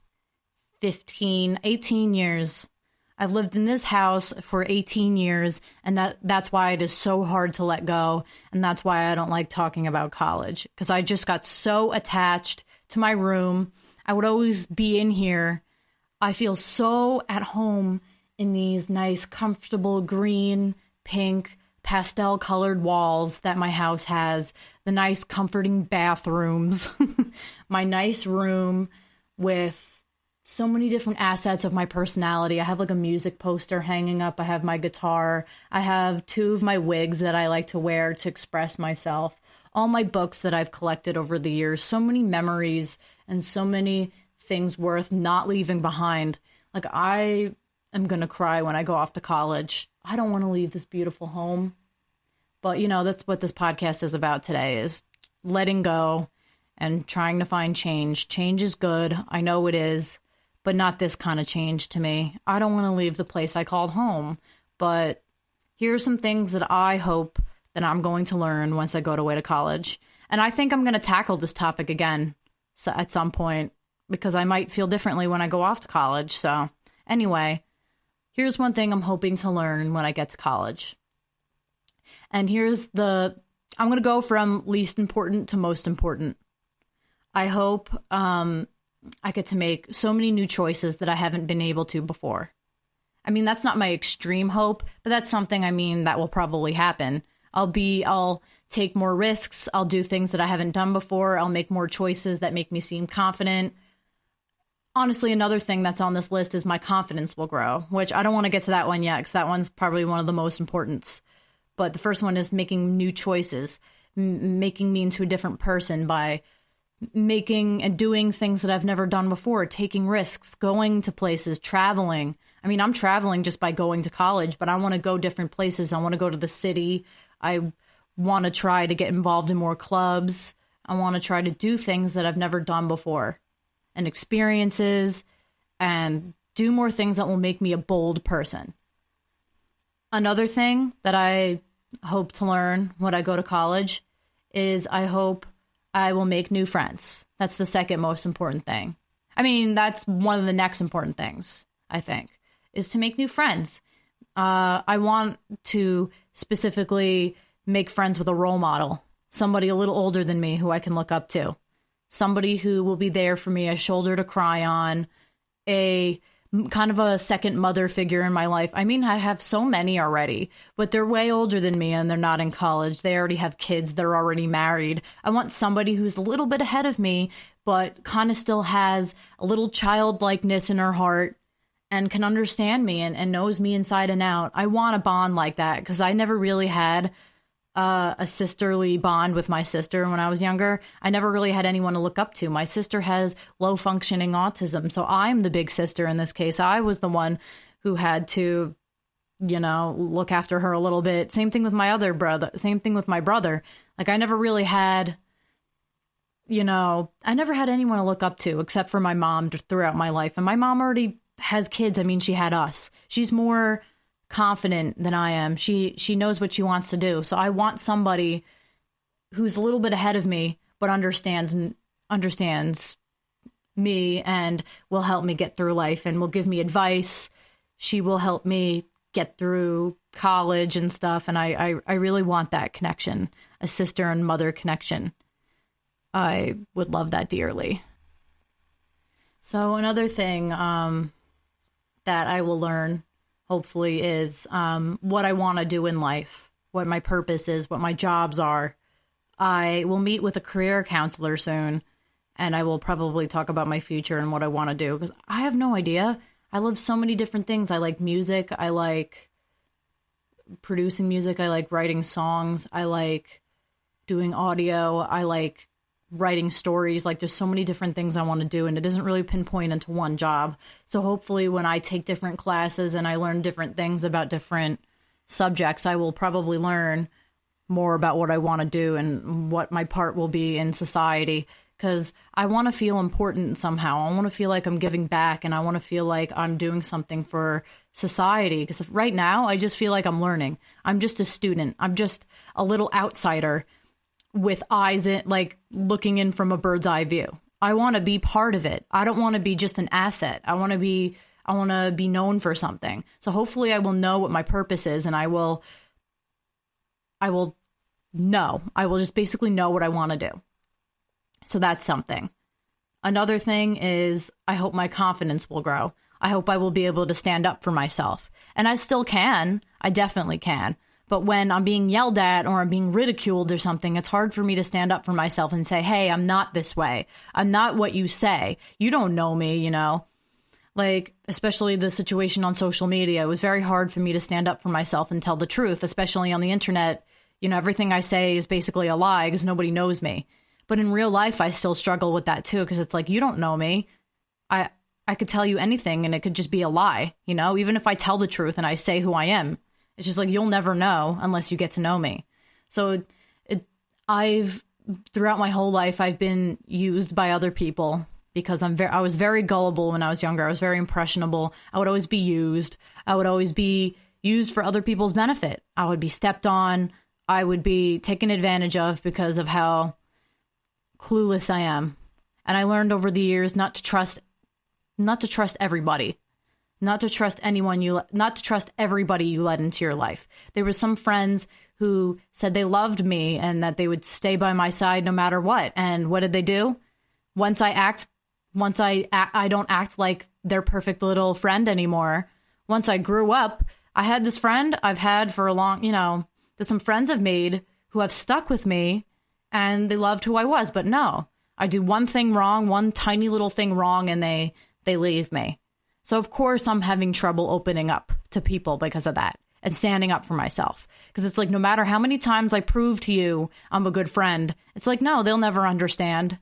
18 years. I've lived in this house for 18 years, and that's why it is so hard to let go. And that's why I don't like talking about college, because I just got so attached to my room. I would always be in here. I feel so at home in these nice, comfortable green, pink, pastel-colored walls that my house has, the nice, comforting bathrooms, my nice room with so many different assets of my personality. I have like a music poster hanging up. I have my guitar. I have 2 of my wigs that I like to wear to express myself. All my books that I've collected over the years. So many memories and so many things worth not leaving behind. Like, I am going to cry when I go off to college. I don't want to leave this beautiful home. But, that's what this podcast is about today, is letting go and trying to find change. Change is good. I know it is. But not this kind of change to me. I don't want to leave the place I called home. But here are some things that I hope that I'm going to learn once I go away to college. And I think I'm going to tackle this topic again at some point, because I might feel differently when I go off to college. So anyway, here's one thing I'm hoping to learn when I get to college. And I'm going to go from least important to most important. I hope I get to make so many new choices that I haven't been able to before. I mean, that's not my extreme hope, but that's something, that will probably happen. I'll take more risks. I'll do things that I haven't done before. I'll make more choices that make me seem confident. Honestly, another thing that's on this list is my confidence will grow, which I don't want to get to that one yet, because that one's probably one of the most important. But the first one is making new choices, making me into a different person by making and doing things that I've never done before, taking risks, going to places, traveling. I mean, I'm traveling just by going to college, but I want to go different places. I want to go to the city. I want to try to get involved in more clubs. I want to try to do things that I've never done before, and experiences, and do more things that will make me a bold person. Another thing that I hope to learn when I go to college is I hope I will make new friends. That's the second most important thing. I mean, that's one of the next important things, I think, is to make new friends. I want to specifically make friends with a role model, somebody a little older than me who I can look up to, somebody who will be there for me, a shoulder to cry on, a kind of a second mother figure in my life. I mean, I have so many already, but they're way older than me and they're not in college. They already have kids. They're already married. I want somebody who's a little bit ahead of me, but kind of still has a little childlikeness in her heart and can understand me and knows me inside and out. I want a bond like that, because I never really had a sisterly bond with my sister when I was younger. I never really had anyone to look up to. My sister has low functioning autism, so I'm the big sister in this case. I was the one who had to look after her a little bit. Same thing with my other brother. Same thing with my brother. Like, I never really had, I never had anyone to look up to except for my mom throughout my life. And my mom already has kids. I mean, she had us. She's more confident than I am. She knows what she wants to do. So I want somebody who's a little bit ahead of me, but understands me and will help me get through life and will give me advice. She will help me get through college and stuff. And I really want that connection, a sister and mother connection. I would love that dearly. So another thing that I will learn, hopefully, is what I want to do in life, what my purpose is, what my jobs are. I will meet with a career counselor soon, and I will probably talk about my future and what I want to do, because I have no idea. I love so many different things. I like music. I like producing music. I like writing songs. I like doing audio. I like writing stories. Like, there's so many different things I want to do, and it doesn't really pinpoint into one job. So hopefully when I take different classes and I learn different things about different subjects, I will probably learn more about what I want to do and what my part will be in society, because I want to feel important somehow. I want to feel like I'm giving back, and I want to feel like I'm doing something for society, because right now I just feel like I'm learning. I'm just a student. I'm just a little outsider with eyes in, like, looking in from a bird's eye view. I want to be part of it. I don't want to be just an asset. I want to be known for something. So hopefully I will know what my purpose is, and I will just basically know what I want to do. So that's something. Another thing is, I hope my confidence will grow. I hope I will be able to stand up for myself. And I still can. I definitely can. But when I'm being yelled at or I'm being ridiculed or something, it's hard for me to stand up for myself and say, hey, I'm not this way. I'm not what you say. You don't know me, Like, especially the situation on social media, it was very hard for me to stand up for myself and tell the truth, especially on the internet. Everything I say is basically a lie because nobody knows me. But in real life, I still struggle with that too, because it's like, you don't know me. I could tell you anything and it could just be a lie, even if I tell the truth and I say who I am. It's just like, you'll never know unless you get to know me. So throughout my whole life, I've been used by other people because I was very gullible when I was younger. I was very impressionable. I would always be used. I would always be used for other people's benefit. I would be stepped on. I would be taken advantage of because of how clueless I am. And I learned over the years not to trust everybody. Not to trust everybody you let into your life. There were some friends who said they loved me and that they would stay by my side no matter what. And what did they do? Once I don't act like their perfect little friend anymore. Once I grew up, I had this friend I've had for a long, there's some friends I've made who have stuck with me and they loved who I was. But no, I do one thing wrong, one tiny little thing wrong, and they leave me. So, of course, I'm having trouble opening up to people because of that and standing up for myself. Because it's like, no matter how many times I prove to you I'm a good friend, it's like, no, they'll never understand.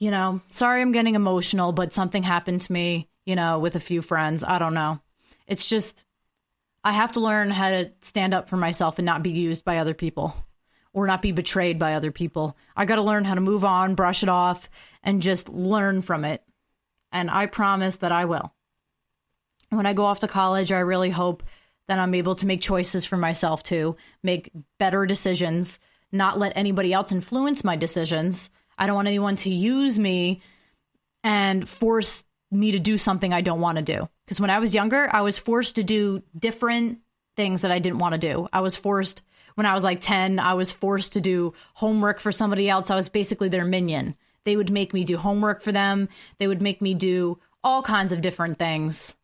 Sorry I'm getting emotional, but something happened to me, with a few friends. I don't know. It's just, I have to learn how to stand up for myself and not be used by other people or not be betrayed by other people. I got to learn how to move on, brush it off, and just learn from it. And I promise that I will. When I go off to college, I really hope that I'm able to make choices for myself too, make better decisions, not let anybody else influence my decisions. I don't want anyone to use me and force me to do something I don't want to do. Because when I was younger, I was forced to do different things that I didn't want to do. I was forced, when I was like 10, I was forced to do homework for somebody else. I was basically their minion. They would make me do homework for them. They would make me do all kinds of different things.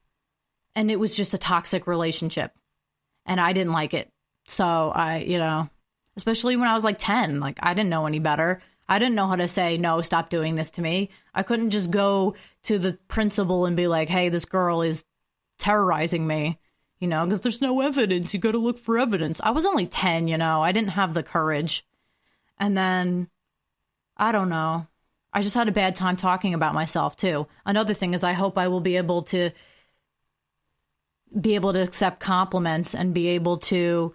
And it was just a toxic relationship. And I didn't like it. So especially when I was like 10, like I didn't know any better. I didn't know how to say, no, stop doing this to me. I couldn't just go to the principal and be like, hey, this girl is terrorizing me, because there's no evidence. You got to look for evidence. I was only 10, I didn't have the courage. And then, I don't know. I just had a bad time talking about myself too. Another thing is I hope I will be able to be able to accept compliments and be able to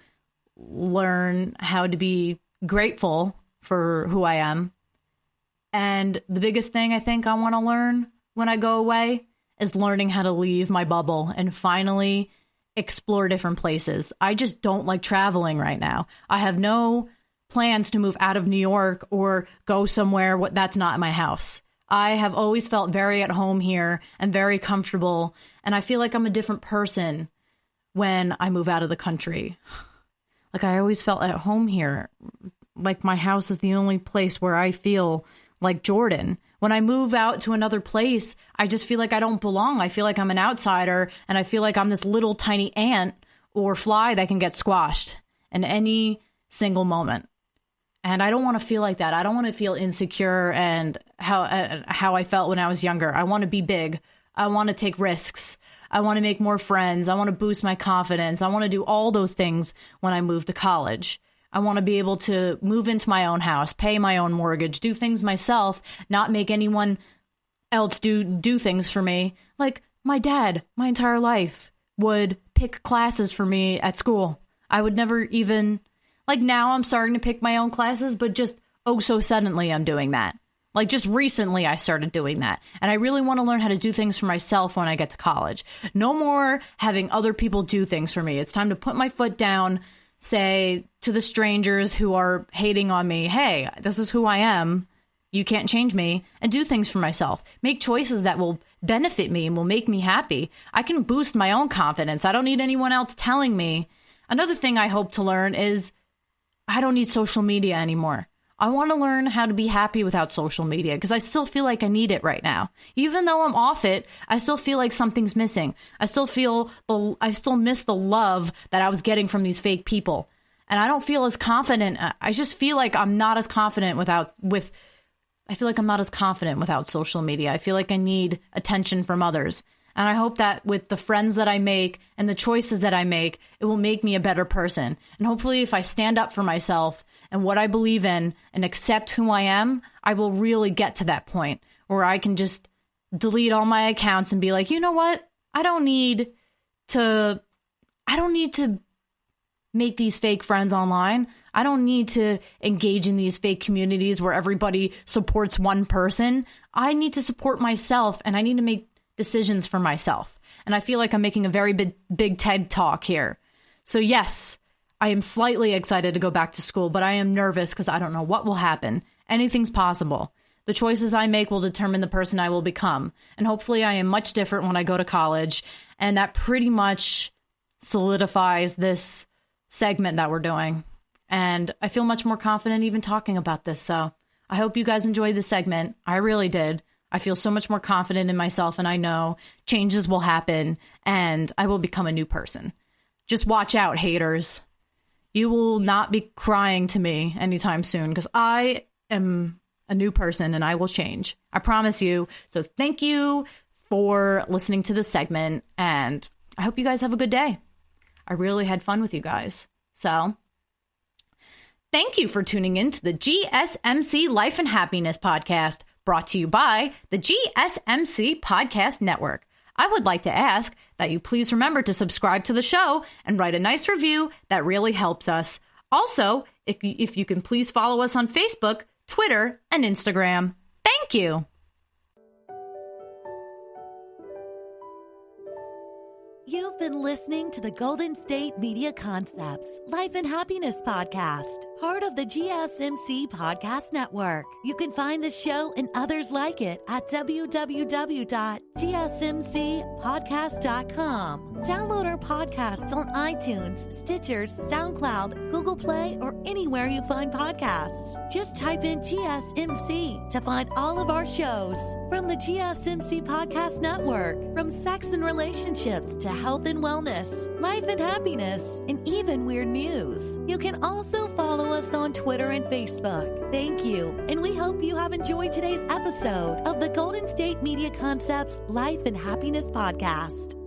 learn how to be grateful for who I am. And the biggest thing I think I want to learn when I go away is learning how to leave my bubble and finally explore different places. I just don't like traveling right now. I have no plans to move out of New York or go somewhere that's not my house. I have always felt very at home here and very comfortable, and I feel like I'm a different person when I move out of the country. Like, I always felt at home here. Like, my house is the only place where I feel like Jordan. When I move out to another place, I just feel like I don't belong. I feel like I'm an outsider, and I feel like I'm this little tiny ant or fly that can get squashed in any single moment. And I don't want to feel like that. I don't want to feel insecure and how I felt when I was younger. I want to be big. I want to take risks. I want to make more friends. I want to boost my confidence. I want to do all those things when I move to college. I want to be able to move into my own house, pay my own mortgage, do things myself, not make anyone else do things for me. Like, my dad, my entire life, would pick classes for me at school. I would never even... Like, now I'm starting to pick my own classes, but just, so suddenly I'm doing that. Like, just recently I started doing that. And I really want to learn how to do things for myself when I get to college. No more having other people do things for me. It's time to put my foot down, say to the strangers who are hating on me, hey, this is who I am. You can't change me, and do things for myself. Make choices that will benefit me and will make me happy. I can boost my own confidence. I don't need anyone else telling me. Another thing I hope to learn is I don't need social media anymore. I want to learn how to be happy without social media because I still feel like I need it right now. Even though I'm off it, I still feel like something's missing. I still miss the love that I was getting from these fake people. And I don't feel as confident. I just feel like I'm not as confident without social media. I feel like I need attention from others. And I hope that with the friends that I make and the choices that I make, it will make me a better person. And hopefully if I stand up for myself and what I believe in and accept who I am, I will really get to that point where I can just delete all my accounts and be like, you know what? I don't need to make these fake friends online. I don't need to engage in these fake communities where everybody supports one person. I need to support myself, and I need to make decisions for myself. And I feel like I'm making a very big TED talk here. So yes, I am slightly excited to go back to school, but I am nervous because I don't know what will happen. Anything's possible. The choices I make will determine the person I will become. And hopefully I am much different when I go to college. And that pretty much solidifies this segment that we're doing. And I feel much more confident even talking about this. So I hope you guys enjoyed this segment. I really did. I feel so much more confident in myself, and I know changes will happen and I will become a new person. Just watch out, haters. You will not be crying to me anytime soon because I am a new person and I will change. I promise you. So thank you for listening to this segment, and I hope you guys have a good day. I really had fun with you guys. So thank you for tuning in to the GSMC Life and Happiness podcast, brought to you by the GSMC Podcast Network. I would like to ask that you please remember to subscribe to the show and write a nice review. That really helps us. Also, if you can please follow us on Facebook, Twitter, and Instagram. Thank you. You've been listening to the Golden State Media Concepts Life and Happiness Podcast, part of the GSMC Podcast Network. You can find the show and others like it at www.gsmcpodcast.com. Download our podcasts on iTunes, Stitcher, SoundCloud, Google Play, or anywhere you find podcasts. Just type in GSMC to find all of our shows. From the GSMC Podcast Network, from sex and relationships to health and wellness, life and happiness, and even weird news. You can also follow us on Twitter and Facebook. Thank you, and we hope you have enjoyed today's episode of the Golden State Media Concepts Life and Happiness Podcast.